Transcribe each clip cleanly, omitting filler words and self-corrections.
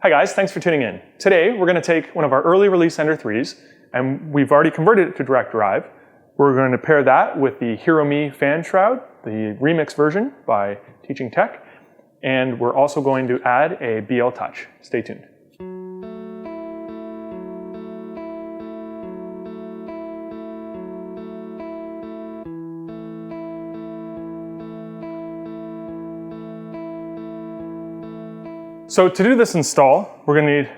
Hi guys, thanks for tuning in. Today we're going to take one of our early release Ender 3s, and we've already converted it to direct drive. We're going to pair that with the HeroMe Fan Shroud, the remix version by Teaching Tech, and we're also going to add a BL Touch. Stay tuned. So to do this install, we're going to need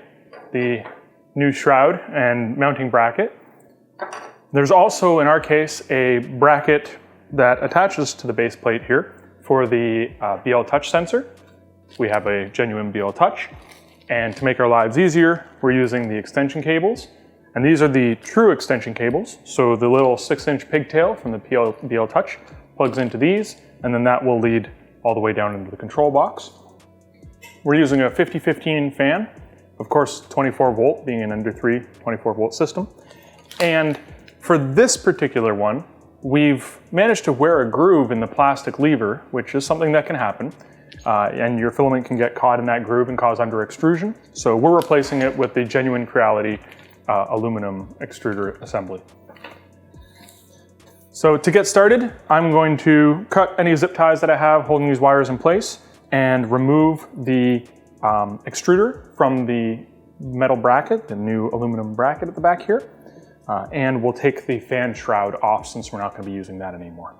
the new shroud and mounting bracket. There's also, in our case, a bracket that attaches to the base plate here for the BL Touch sensor. We have a genuine BL Touch, and to make our lives easier, we're using the extension cables. And these are the true extension cables. So the little 6-inch pigtail from the BL Touch plugs into these, and then that will lead all the way down into the control box. We're using a 5015 fan, of course 24 volt being an Ender 3 24 volt system. And for this particular one, we've managed to wear a groove in the plastic lever, which is something that can happen. And your filament can get caught in that groove and cause under extrusion. So we're replacing it with the genuine Creality aluminum extruder assembly. So to get started, I'm going to cut any zip ties that I have holding these wires in place and remove the extruder from the metal bracket, the new aluminum bracket at the back here. And we'll take the fan shroud off since we're not going to be using that anymore.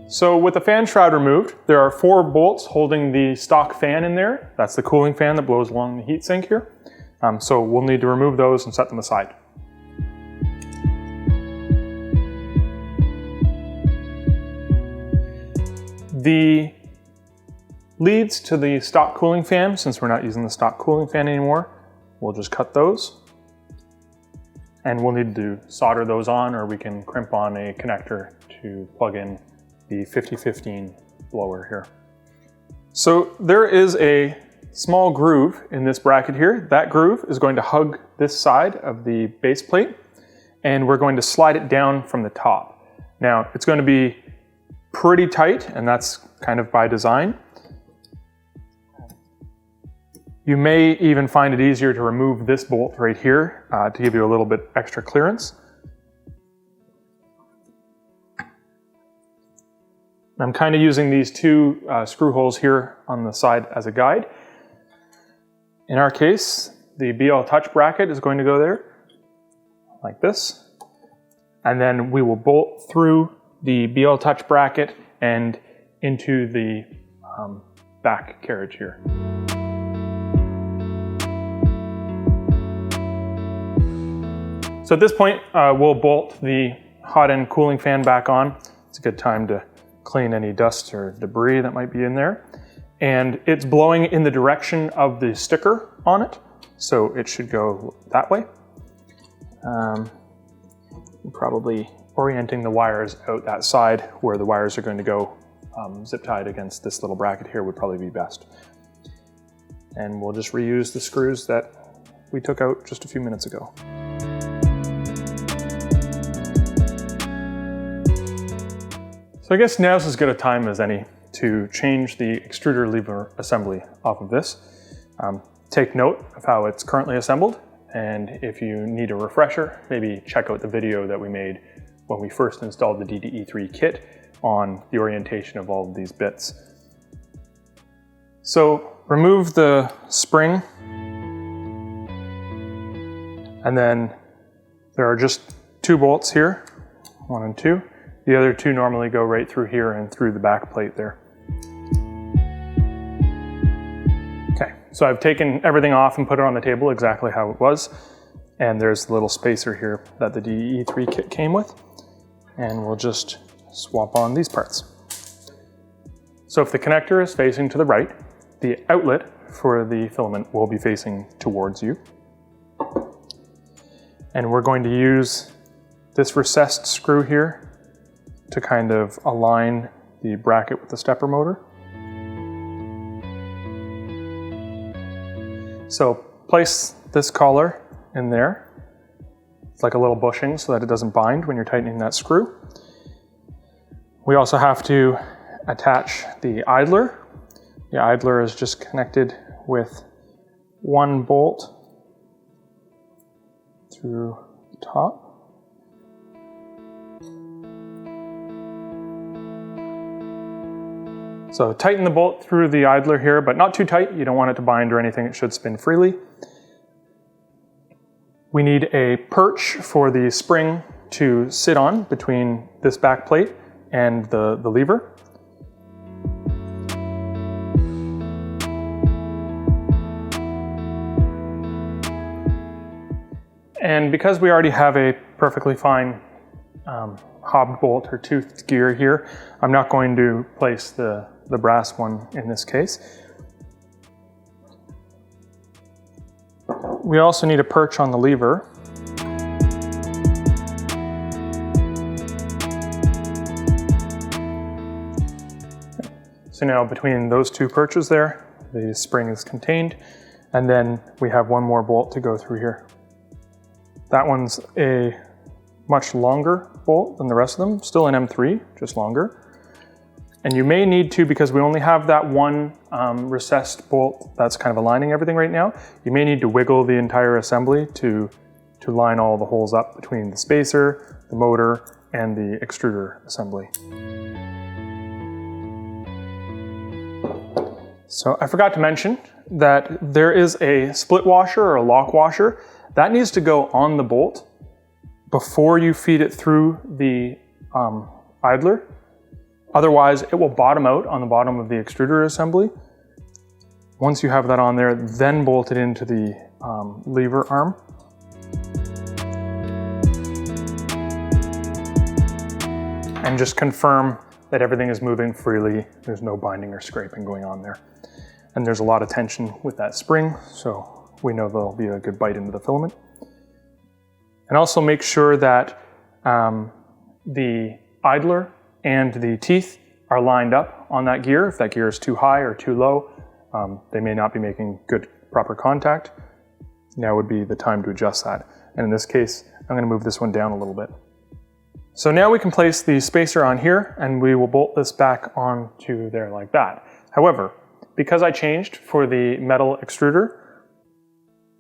So with the fan shroud removed, there are 4 bolts holding the stock fan in there. That's the cooling fan that blows along the heatsink here. So we'll need to remove those and set them aside. The leads to the stock cooling fan, since we're not using the stock cooling fan anymore, we'll just cut those. And we'll need to solder those on, or we can crimp on a connector to plug in the 5015 blower here. So there is a small groove in this bracket here. That groove is going to hug this side of the base plate, and we're going to slide it down from the top. Now, it's going to be pretty tight, and that's kind of by design. You may even find it easier to remove this bolt right here to give you a little bit extra clearance. I'm kind of using these 2 screw holes here on the side as a guide. In our case, the BL Touch bracket is going to go there, like this. And then we will bolt through the BL Touch bracket and into the back carriage here. So at this point, we'll bolt the hot end cooling fan back on. It's a good time to clean any dust or debris that might be in there. And it's blowing in the direction of the sticker on it, so it should go that way. Probably orienting the wires out that side where the wires are going to go zip tied against this little bracket here would probably be best. And we'll just reuse the screws that we took out just a few minutes ago. So I guess now's as good a time as any to change the extruder lever assembly off of this. Take note of how it's currently assembled, and if you need a refresher, maybe check out the video that we made when we first installed the DDE3 kit on the orientation of all of these bits. So remove the spring, and then there are just 2 bolts here, 1 and 2. The other 2 normally go right through here and through the back plate there. Okay, so I've taken everything off and put it on the table exactly how it was. And there's the little spacer here that the DDE3 kit came with. And we'll just swap on these parts. So if the connector is facing to the right, the outlet for the filament will be facing towards you. And we're going to use this recessed screw here to kind of align the bracket with the stepper motor. So place this collar in there. It's like a little bushing so that it doesn't bind when you're tightening that screw. We also have to attach the idler. The idler is just connected with one bolt through the top. So tighten the bolt through the idler here, but not too tight. You don't want it to bind or anything. It should spin freely. We need a perch for the spring to sit on between this back plate and the lever. And because we already have a perfectly fine hobbed bolt or toothed gear here, I'm not going to place the brass one in this case. We also need a perch on the lever. So now between those two perches there, the spring is contained, and then we have one more bolt to go through here. That one's a much longer bolt than the rest of them, still an M3, just longer. And you may need to, because we only have that one recessed bolt that's kind of aligning everything right now, you may need to wiggle the entire assembly to line all the holes up between the spacer, the motor, and the extruder assembly. So I forgot to mention that there is a split washer or a lock washer. That needs to go on the bolt before you feed it through the idler. Otherwise, it will bottom out on the bottom of the extruder assembly. Once you have that on there, then bolt it into the lever arm. And just confirm that everything is moving freely. There's no binding or scraping going on there. And there's a lot of tension with that spring, so we know there'll be a good bite into the filament. And also make sure that the idler and the teeth are lined up on that gear. If that gear is too high or too low, they may not be making good, proper contact. Now would be the time to adjust that. And in this case, I'm going to move this one down a little bit. So now we can place the spacer on here, and we will bolt this back onto there like that. However, because I changed for the metal extruder,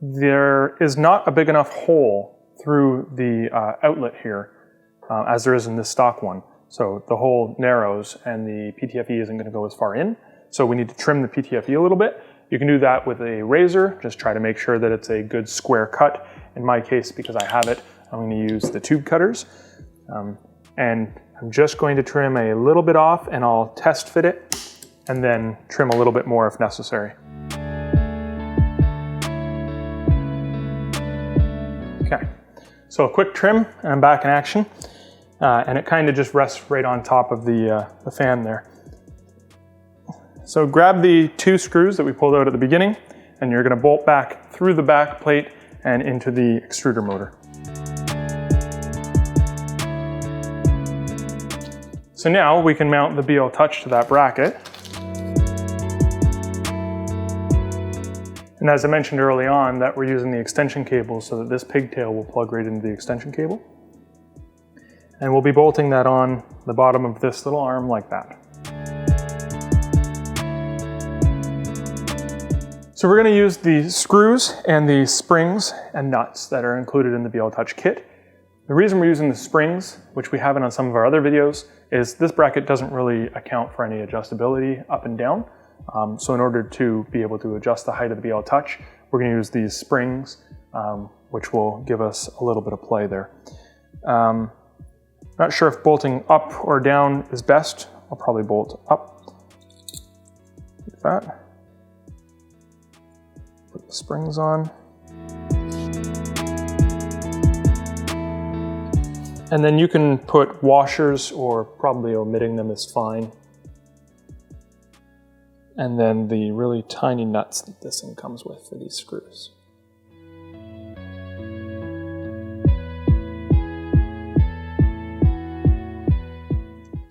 there is not a big enough hole through the outlet here as there is in this stock one. So the hole narrows and the PTFE isn't going to go as far in. So we need to trim the PTFE a little bit. You can do that with a razor. Just try to make sure that it's a good square cut. In my case, because I have it, I'm going to use the tube cutters. And I'm just going to trim a little bit off, and I'll test fit it and then trim a little bit more if necessary. Okay, so a quick trim and I'm back in action. And it kind of just rests right on top of the fan there. So grab the two screws that we pulled out at the beginning, and you're going to bolt back through the back plate and into the extruder motor. So now we can mount the BL Touch to that bracket. And as I mentioned early on, that we're using the extension cable so that this pigtail will plug right into the extension cable. And we'll be bolting that on the bottom of this little arm like that. So we're going to use the screws and the springs and nuts that are included in the BL Touch kit. The reason we're using the springs, which we haven't on some of our other videos, is this bracket doesn't really account for any adjustability up and down. So in order to be able to adjust the height of the BL Touch, we're going to use these springs, which will give us a little bit of play there. Not sure if bolting up or down is best. I'll probably bolt up, like that. Put the springs on. And then you can put washers, or probably omitting them is fine. And then the really tiny nuts that this thing comes with for these screws.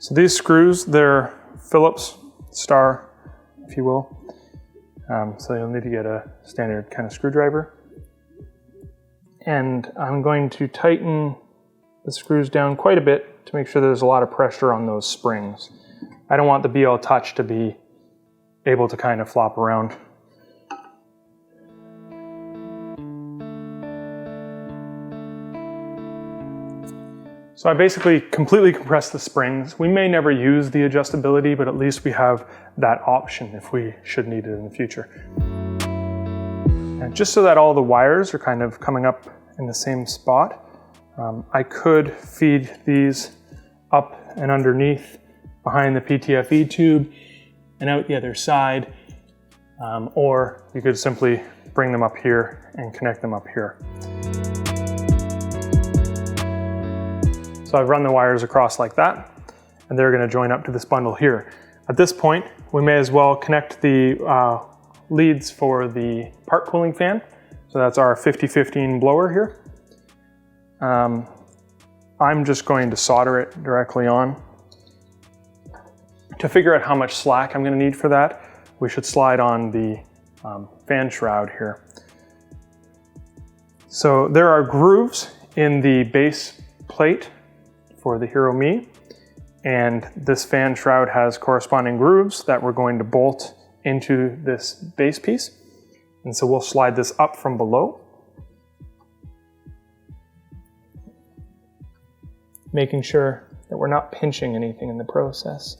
So these screws, they're Phillips star, if you will. So you'll need to get a standard kind of screwdriver. And I'm going to tighten the screws down quite a bit to make sure there's a lot of pressure on those springs. I don't want the BL Touch to be able to kind of flop around. So I basically completely compressed the springs. We may never use the adjustability, but at least we have that option if we should need it in the future. And just so that all the wires are kind of coming up in the same spot, I could feed these up and underneath behind the PTFE tube and out the other side, or you could simply bring them up here and connect them up here. So I've run the wires across like that, and they're going to join up to this bundle here. At this point, we may as well connect the leads for the part cooling fan. So that's our 5015 blower here. I'm just going to solder it directly on. To figure out how much slack I'm going to need for that, we should slide on the fan shroud here. So there are grooves in the base plate for the Hero Me, and this fan shroud has corresponding grooves that we're going to bolt into this base piece. And so we'll slide this up from below, making sure that we're not pinching anything in the process.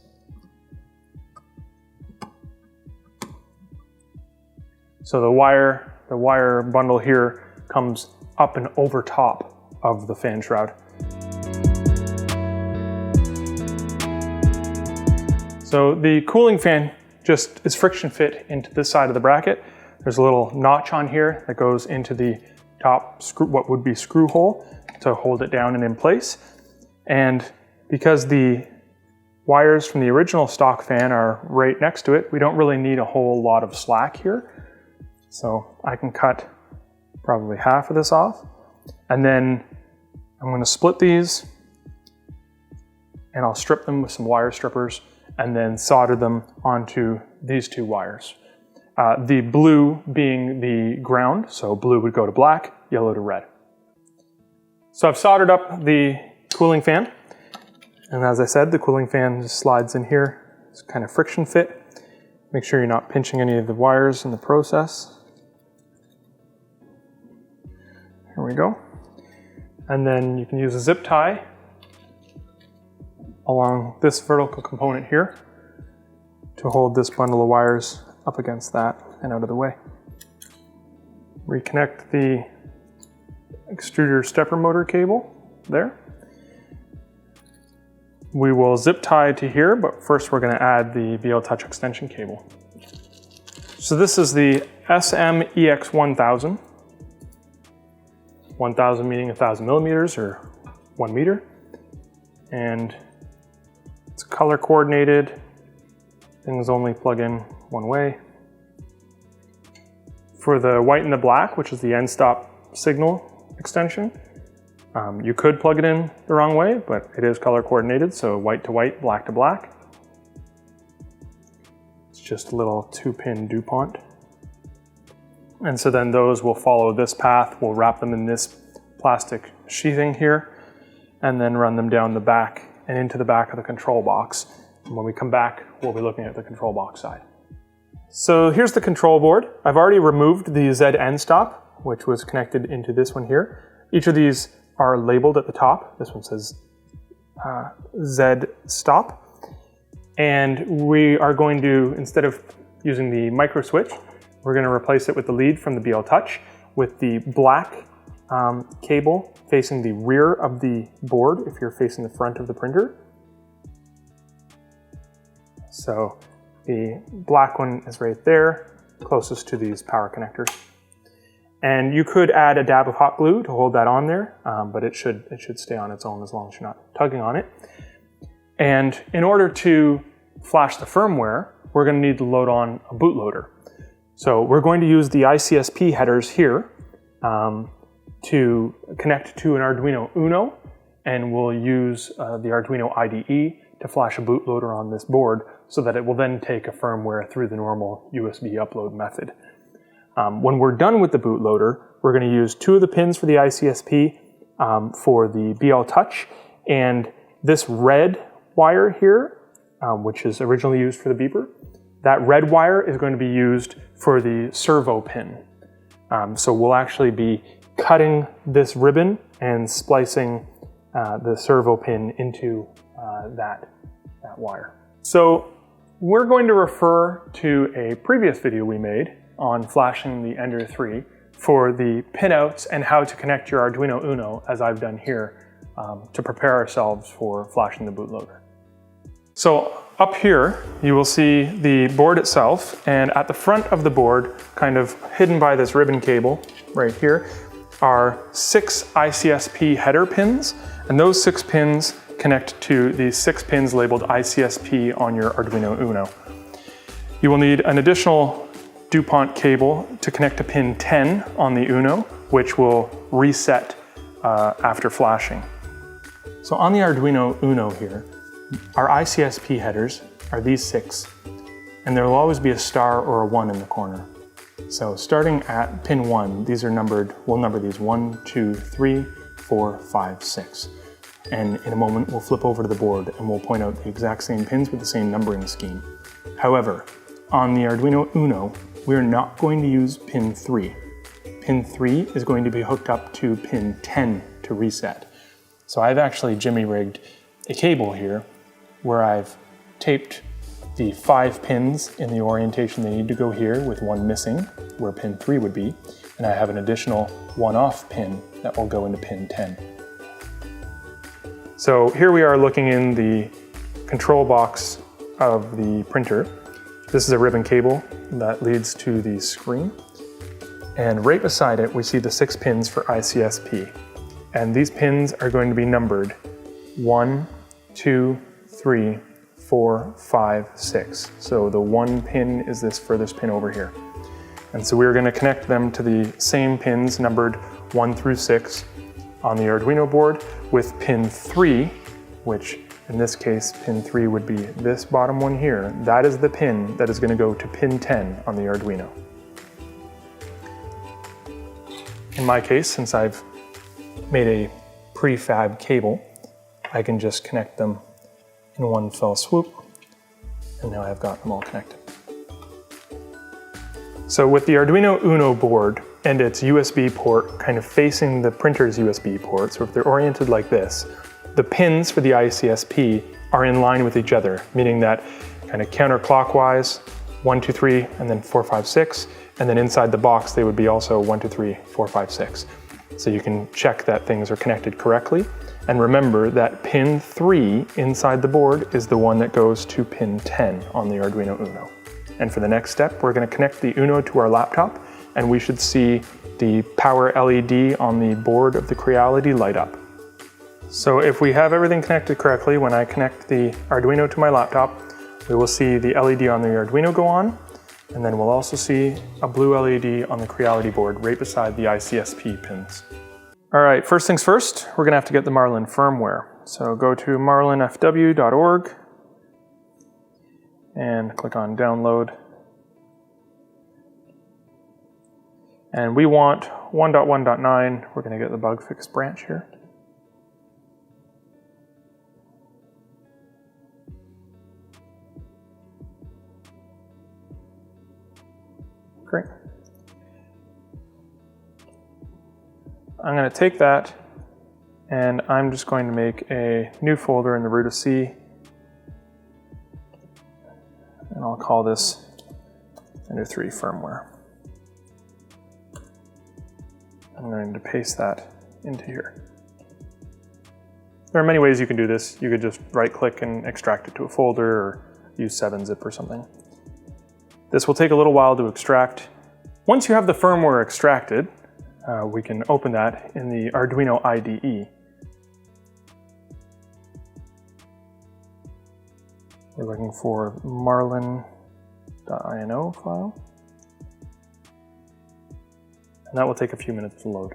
So the wire bundle here comes up and over top of the fan shroud. So the cooling fan just is friction fit into this side of the bracket. There's a little notch on here that goes into the top screw, what would be screw hole, to hold it down and in place. And because the wires from the original stock fan are right next to it, we don't really need a whole lot of slack here. So I can cut probably half of this off, and then I'm going to split these, and I'll strip them with some wire strippers and then solder them onto these two wires. The blue being the ground, so blue would go to black, yellow to red. So I've soldered up the cooling fan, and as I said, the cooling fan just slides in here. It's kind of friction fit. Make sure you're not pinching any of the wires in the process. Here we go. And then you can use a zip tie along this vertical component here to hold this bundle of wires up against that and out of the way. Reconnect the extruder stepper motor cable there. We will zip tie to here, but first we're going to add the BL Touch extension cable. So this is the SM-EX1000. 1000 meaning 1000 millimeters or 1 meter. And it's color coordinated. Things only plug in one way. For the white and the black, which is the end stop signal extension, you could plug it in the wrong way, but it is color coordinated, so white to white, black to black. It's just a little 2-pin DuPont. And so then those will follow this path. We'll wrap them in this plastic sheathing here, and then run them down the back and into the back of the control box. And when we come back, we'll be looking at the control box side. So here's the control board. I've already removed the Z end stop, which was connected into this one here. Each of these are labeled at the top. This one says Z stop. And we are going to, instead of using the micro switch, we're going to replace it with the lead from the BL Touch with the black cable facing the rear of the board if you're facing the front of the printer. So the black one is right there, closest to these power connectors. And you could add a dab of hot glue to hold that on there, but it should stay on its own as long as you're not tugging on it. And in order to flash the firmware, we're going to need to load on a bootloader. So we're going to use the ICSP headers here to connect to an Arduino Uno, and we'll use the Arduino IDE to flash a bootloader on this board so that it will then take a firmware through the normal USB upload method. When we're done with the bootloader, we're going to use 2 of the pins for the ICSP for the BL Touch, and this red wire here which is originally used for the beeper. That red wire is going to be used for the servo pin. So we'll actually be cutting this ribbon and splicing the servo pin into that wire. So we're going to refer to a previous video we made on flashing the Ender 3 for the pinouts and how to connect your Arduino Uno, as I've done here, to prepare ourselves for flashing the bootloader. So up here, you will see the board itself, and at the front of the board, kind of hidden by this ribbon cable right here, are 6 ICSP header pins, and those 6 pins connect to the 6 pins labeled ICSP on your Arduino Uno. You will need an additional DuPont cable to connect to pin 10 on the Uno, which will reset after flashing. So on the Arduino Uno here, our ICSP headers are these 6, and there will always be a star or a 1 in the corner. So starting at pin 1, these are numbered, we'll number these 1, 2, 3, 4, 5, 6. And in a moment, we'll flip over to the board and we'll point out the exact same pins with the same numbering scheme. However, on the Arduino Uno, we're not going to use pin 3. Pin 3 is going to be hooked up to pin 10 to reset. So I've actually jimmy rigged a cable here where I've taped the 5 pins in the orientation they need to go here, with 1 missing where pin 3 would be, and I have an additional 1 off pin that will go into pin 10. So here we are looking in the control box of the printer. This is a ribbon cable that leads to the screen, and right beside it we see the 6 pins for ICSP, and these pins are going to be numbered 1, 2, 3, 4, 5, 6. So the 1 pin is this furthest pin over here. And so we're going to connect them to the same pins numbered 1 through 6 on the Arduino board, with pin 3, which in this case pin 3 would be this bottom one here. That is the pin that is going to go to pin 10 on the Arduino. In my case, since I've made a prefab cable, I can just connect them in one fell swoop, and now I've got them all connected. So with the Arduino Uno board and its USB port kind of facing the printer's USB port, so if they're oriented like this, the pins for the ICSP are in line with each other, meaning that kind of counterclockwise, 1, 2, 3, and then 4, 5, 6, and then inside the box they would be also 1, 2, 3, 4, 5, 6. So you can check that things are connected correctly. And remember that pin 3 inside the board is the one that goes to pin 10 on the Arduino Uno. And for the next step, we're going to connect the Uno to our laptop, and we should see the power LED on the board of the Creality light up. So if we have everything connected correctly, when I connect the Arduino to my laptop, we will see the LED on the Arduino go on, and then we'll also see a blue LED on the Creality board right beside the ICSP pins. All right, first things first, we're gonna have to get the Marlin firmware. So go to marlinfw.org and click on download. And we want 1.1.9. We're gonna get the bug fix branch here. Great. I'm going to take that, and I'm just going to make a new folder in the root of C, and I'll call this Ender 3 firmware. I'm going to paste that into here. There are many ways you can do this. You could just right-click and extract it to a folder, or use 7-zip or something. This will take a little while to extract. Once you have the firmware extracted, we can open that in the Arduino IDE. We're looking for marlin.ini file. And that will take a few minutes to load.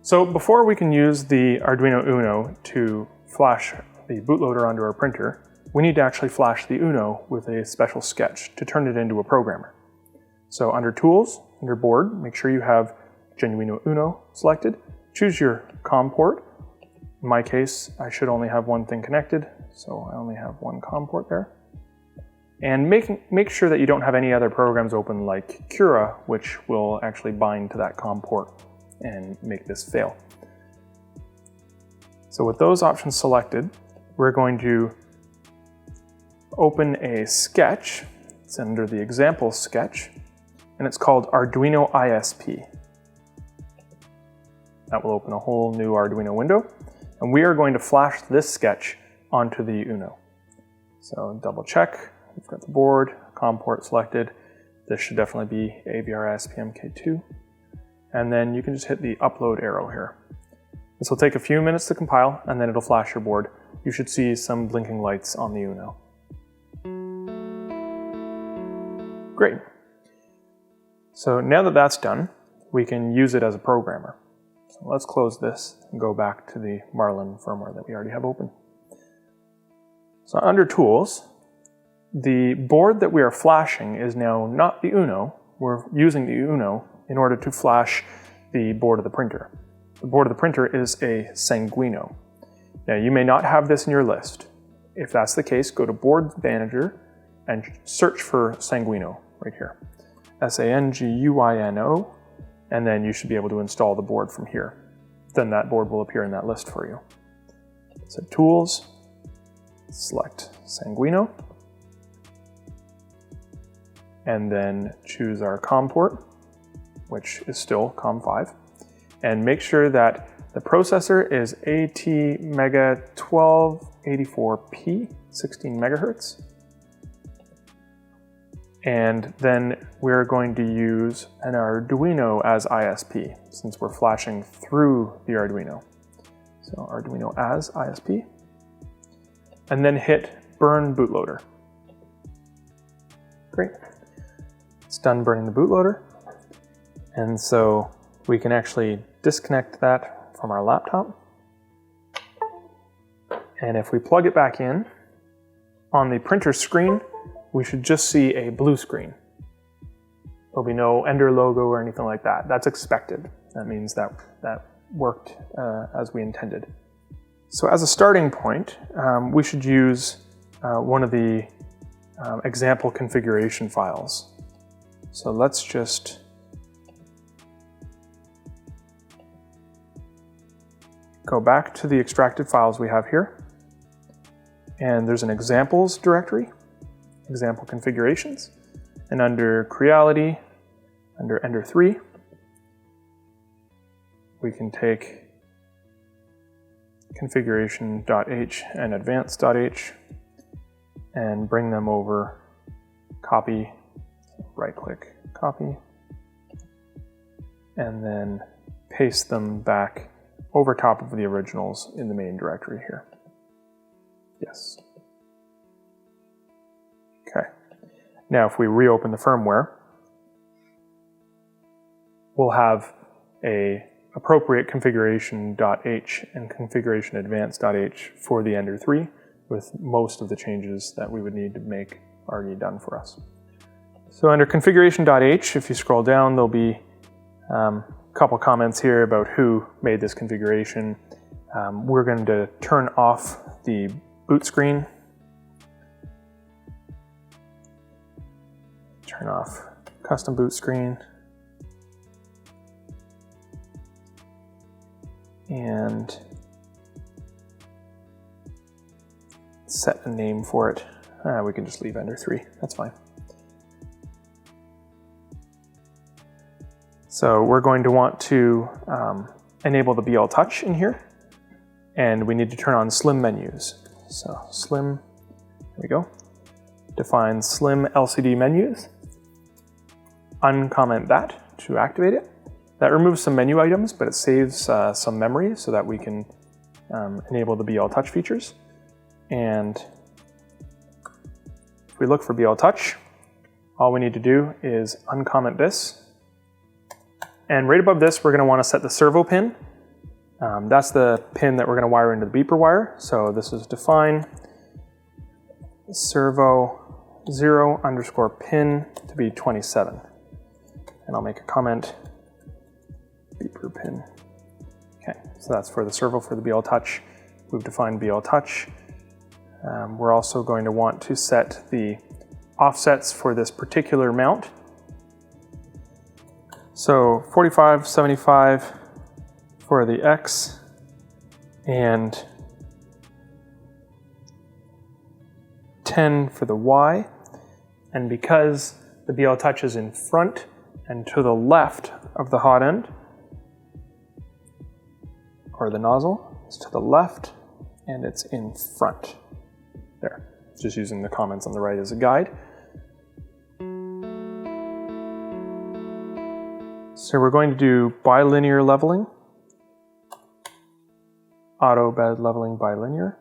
So before we can use the Arduino Uno to flash the bootloader onto our printer, we need to actually flash the Uno with a special sketch to turn it into a programmer. So under Tools, under Board, make sure you have Arduino Uno selected. Choose your COM port. In my case, I should only have one thing connected, so I only have one COM port there. And make sure that you don't have any other programs open like Cura, which will actually bind to that COM port and make this fail. So with those options selected, we're going to open a sketch. It's under the example sketch, and it's called Arduino ISP. That will open a whole new Arduino window, and we are going to flash this sketch onto the Uno. So double check. We've got the board, COM port selected. This should definitely be AVR SPMK2. And then you can just hit the upload arrow here. This will take a few minutes to compile, and then it'll flash your board. You should see some blinking lights on the Uno. Great. So now that that's done, we can use it as a programmer. So let's close this and go back to the Marlin firmware that we already have open. So under Tools, the board that we are flashing is now not the Uno. We're using the Uno in order to flash the board of the printer. The board of the printer is a Sanguino. Now you may not have this in your list. If that's the case, go to Board Manager and search for Sanguino right here. Sanguino, and then you should be able to install the board from here. Then that board will appear in that list for you. So Tools, select Sanguino, and then choose our COM port, which is still COM5, and make sure that the processor is ATmega1284P, 16 megahertz. And then we're going to use an Arduino as ISP, since we're flashing through the Arduino. So Arduino as ISP, and then hit Burn Bootloader. Great. It's done burning the bootloader, and so we can actually disconnect that from our laptop. And if we plug it back in, on the printer screen, we should just see a blue screen. There'll be no Ender logo or anything like that. That's expected. That means that worked as we intended. So as a starting point, we should use one of the example configuration files. So let's just go back to the extracted files we have here. And there's an examples directory, example configurations. And under Creality, under Ender 3, we can take configuration.h and advanced.h and bring them over, copy, right-click, copy, and then paste them back over top of the originals in the main directory here. Yes. Okay. Now if we reopen the firmware, we'll have a appropriate configuration.h and configuration.advanced.h for the Ender 3, with most of the changes that we would need to make already done for us. So under configuration.h, if you scroll down, there'll be a couple comments here about who made this configuration. We're going to turn off the boot screen, turn off custom boot screen, and set a name for it. We can just leave Ender 3, that's fine. So we're going to want to enable the BL Touch in here, and we need to turn on slim menus. So slim, there we go. Define slim LCD menus, uncomment that to activate it. That removes some menu items, but it saves some memory so that we can enable the BL Touch features. And if we look for BL Touch, all we need to do is uncomment this. And right above this, we're going to want to set the servo pin. That's the pin that we're going to wire into the beeper wire. So this is define servo 0_pin to be 27. And I'll make a comment, beeper pin. Okay, so that's for the servo for the BL Touch. We've defined BL Touch. We're also going to want to set the offsets for this particular mount. So 45, 75 for the X, and 10 for the Y. And because the BL Touch is in front and to the left of the hot end, or the nozzle is to the left and it's in front. There, just using the comments on the right as a guide. So we're going to do bilinear leveling, auto bed leveling bilinear.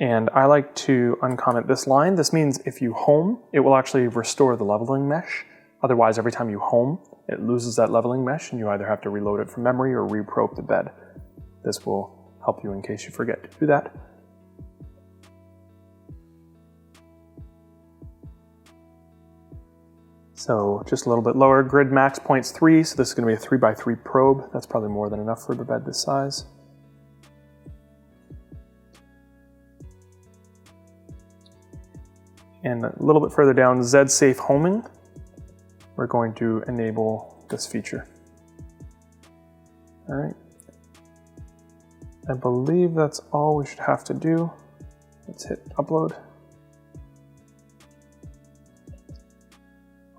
And I like to uncomment this line. This means if you home, it will actually restore the leveling mesh. Otherwise, every time you home, it loses that leveling mesh and you either have to reload it from memory or reprobe the bed. This will help you in case you forget to do that. So just a little bit lower, grid max 0.3, so this is going to be a 3x3 probe. That's probably more than enough for the bed this size. And a little bit further down, Z-Safe homing, we're going to enable this feature. All right. I believe that's all we should have to do. Let's hit upload.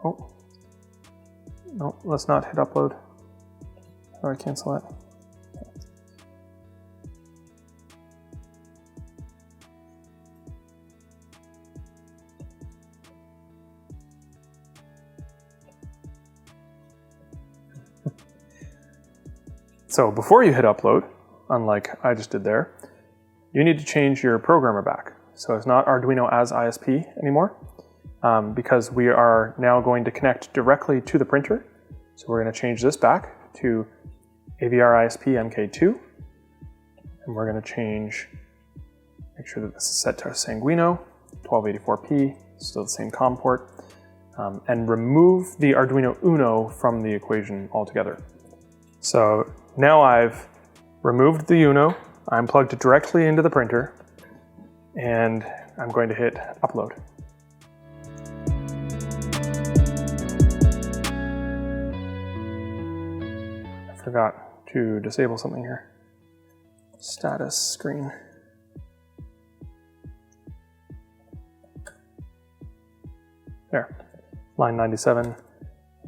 Oh, no, let's not hit upload. How do I cancel that? So before you hit upload, unlike I just did there, you need to change your programmer back. So it's not Arduino as ISP anymore, because we are now going to connect directly to the printer. So we're going to change this back to AVR ISP MK2, and we're going to change, make sure that this is set to Sanguino, 1284p, still the same COM port, and remove the Arduino Uno from the equation altogether. So now I've removed the Uno, I'm plugged it directly into the printer, and I'm going to hit upload. I forgot to disable something here. Status screen. There, line 97.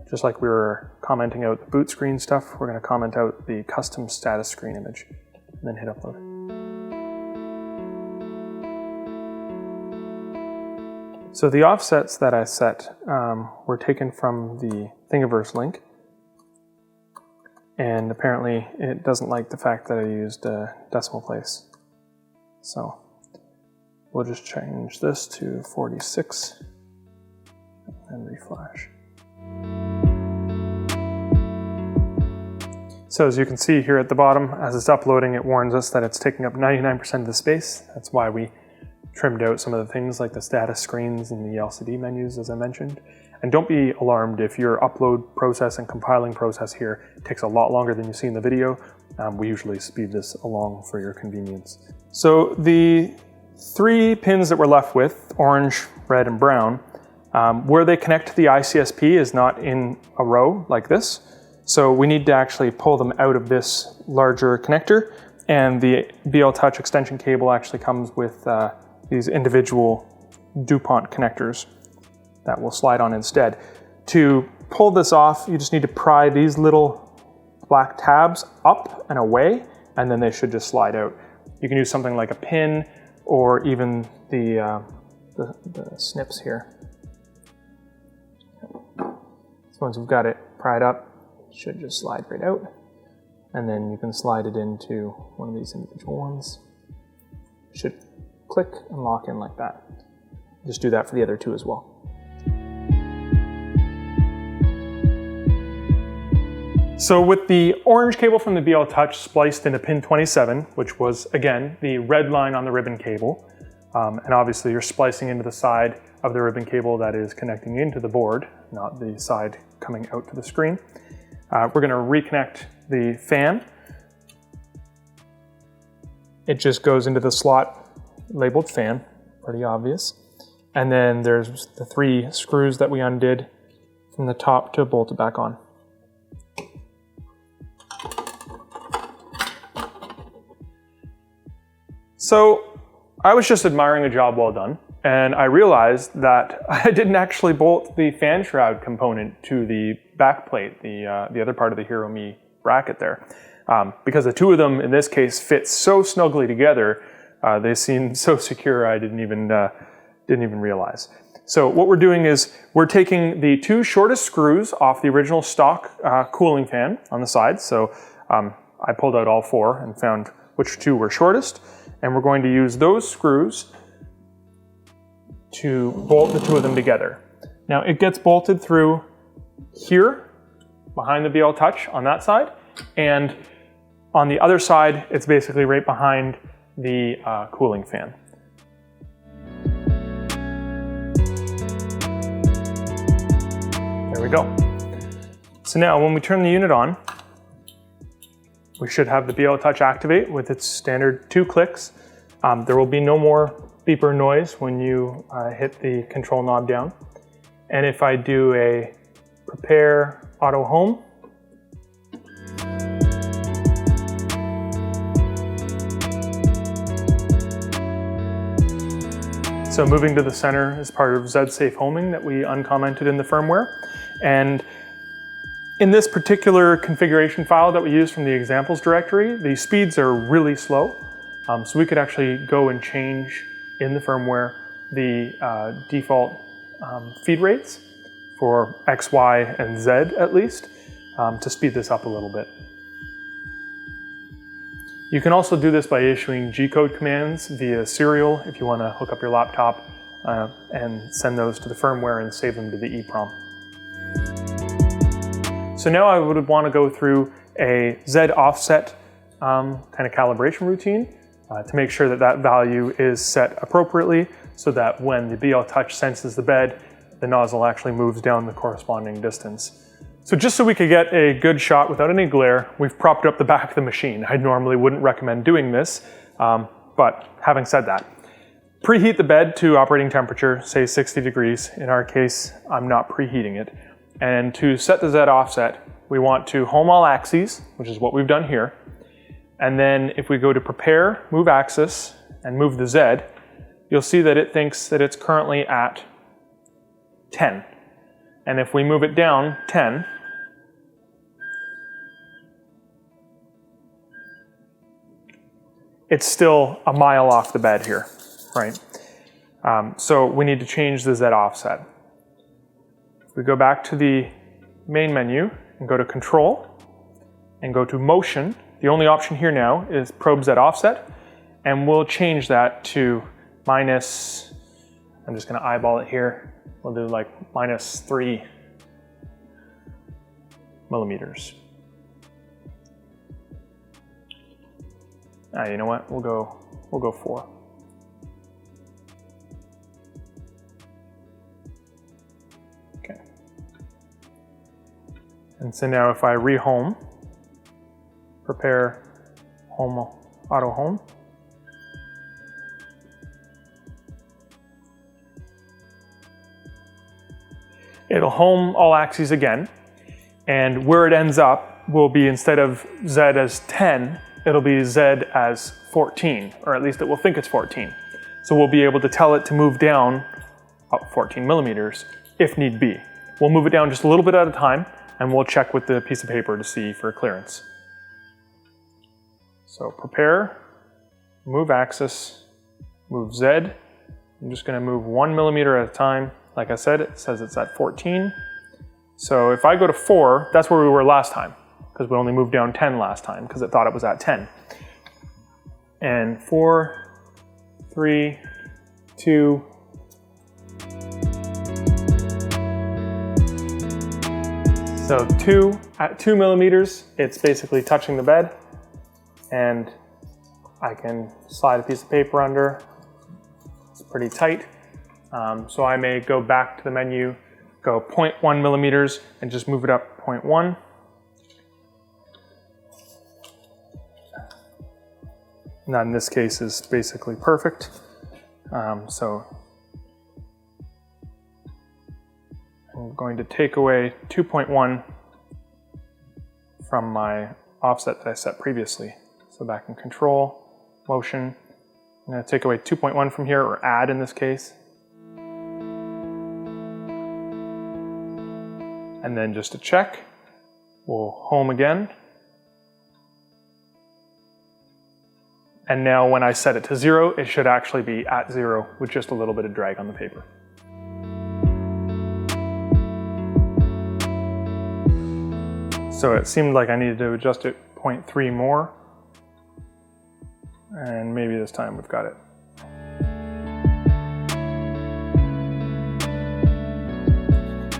Just like we were commenting out the boot screen stuff, we're going to comment out the custom status screen image, and then hit upload. So the offsets that I set were taken from the Thingiverse link, and apparently it doesn't like the fact that I used a decimal place. So we'll just change this to 46 and reflash. So as you can see here at the bottom, as it's uploading, it warns us that it's taking up 99% of the space. That's why we trimmed out some of the things like the status screens and the LCD menus, as I mentioned. And don't be alarmed if your upload process and compiling process here takes a lot longer than you see in the video. We usually speed this along for your convenience. So the 3 pins that we're left with, orange, red, and brown, where they connect to the ICSP is not in a row like this. So we need to actually pull them out of this larger connector, and the BL Touch extension cable actually comes with these individual DuPont connectors that will slide on instead. To pull this off, you just need to pry these little black tabs up and away, and then they should just slide out. You can use something like a pin or even the snips here. So once you've got it pried up, it should just slide right out, and then you can slide it into one of these individual ones. It should click and lock in like that. Just do that for the other 2 as well. So with the orange cable from the BL Touch spliced into pin 27, which was, again, the red line on the ribbon cable, and obviously you're splicing into the side of the ribbon cable that is connecting into the board, not the side coming out to the screen. We're going to reconnect the fan. It just goes into the slot labeled fan, pretty obvious. And then there's the 3 screws that we undid from the top to bolt it back on. So I was just admiring a job well done, and I realized that I didn't actually bolt the fan shroud component to the back plate, the other part of the Hero Me bracket there. Because the 2 of them in this case fit so snugly together, they seem so secure I didn't even realize. So what we're doing is we're taking the 2 shortest screws off the original stock cooling fan on the sides. So I pulled out all 4 and found which 2 were shortest, and we're going to use those screws to bolt the 2 of them together. Now it gets bolted through here behind the BL Touch on that side, and on the other side it's basically right behind the cooling fan. There we go. So now when we turn the unit on, we should have the BL Touch activate with its standard 2 clicks. There will be no more beeper noise when you hit the control knob down. And if I do a prepare auto home, so moving to the center is part of Z-Safe homing that we uncommented in the firmware. And in this particular configuration file that we use from the examples directory, the speeds are really slow. So we could actually go and change in the firmware the default feed rates for X, Y, and Z at least to speed this up a little bit. You can also do this by issuing G-code commands via serial if you want to hook up your laptop and send those to the firmware and save them to the EEPROM. So now I would want to go through a Z offset kind of calibration routine to make sure that that value is set appropriately so that when the BL Touch senses the bed, the nozzle actually moves down the corresponding distance. So just so we could get a good shot without any glare, we've propped up the back of the machine. I normally wouldn't recommend doing this, but having said that, preheat the bed to operating temperature, say 60 degrees. In our case, I'm not preheating it. And to set the Z offset, we want to home all axes, which is what we've done here. And then if we go to prepare, move axis, and move the Z, you'll see that it thinks that it's currently at 10. And if we move it down 10, it's still a mile off the bed here, right? So we need to change the Z offset. If we go back to the main menu and go to Control and go to Motion, the only option here now is Probe Z offset, and we'll change that to minus, I'm just gonna eyeball it here, we'll do like minus 3 millimeters. You know what? We'll go 4. Okay. And so now if I rehome, prepare home auto home, it'll home all axes again, and where it ends up will be, instead of Z as 10, it'll be Z as 14, or at least it will think it's 14. So we'll be able to tell it to move down up 14 millimeters if need be. We'll move it down just a little bit at a time, and we'll check with the piece of paper to see for clearance. So prepare, move axis, move Z. I'm just gonna move 1 millimeter at a time. Like I said, it says it's at 14. So if I go to 4, that's where we were last time, because we only moved down 10 last time because it thought it was at 10. And 4, 3, 2. So 2, at 2 millimeters, it's basically touching the bed, and I can slide a piece of paper under. It's pretty tight. So I may go back to the menu, go 0.1 millimeters, and just move it up 0.1. And that in this case is basically perfect. So I'm going to take away 2.1 from my offset that I set previously. So back in control, motion, I'm going to take away 2.1 from here, or add in this case. And then just to check, we'll home again. And now when I set it to 0, it should actually be at 0 with just a little bit of drag on the paper. So it seemed like I needed to adjust it 0.3 more. And maybe this time we've got it.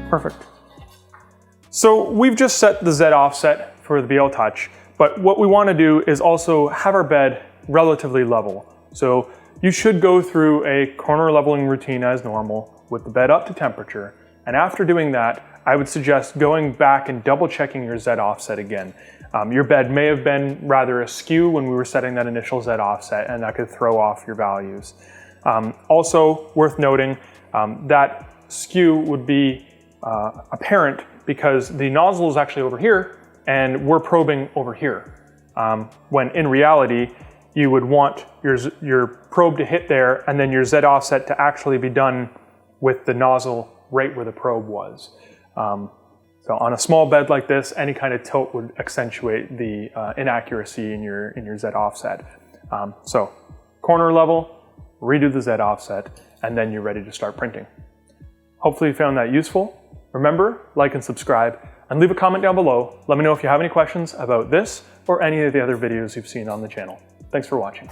Perfect. So we've just set the Z offset for the BL Touch, but what we want to do is also have our bed relatively level. So you should go through a corner leveling routine as normal with the bed up to temperature. And after doing that, I would suggest going back and double checking your Z offset again. Your bed may have been rather askew when we were setting that initial Z offset, and that could throw off your values. Also worth noting, that skew would be apparent because the nozzle is actually over here and we're probing over here. When in reality, you would want your probe to hit there and then your Z offset to actually be done with the nozzle right where the probe was. So on a small bed like this, any kind of tilt would accentuate the inaccuracy in your Z offset. So corner level, redo the Z offset, and then you're ready to start printing. Hopefully you found that useful. Remember, like and subscribe, and leave a comment down below. Let me know if you have any questions about this or any of the other videos you've seen on the channel. Thanks for watching.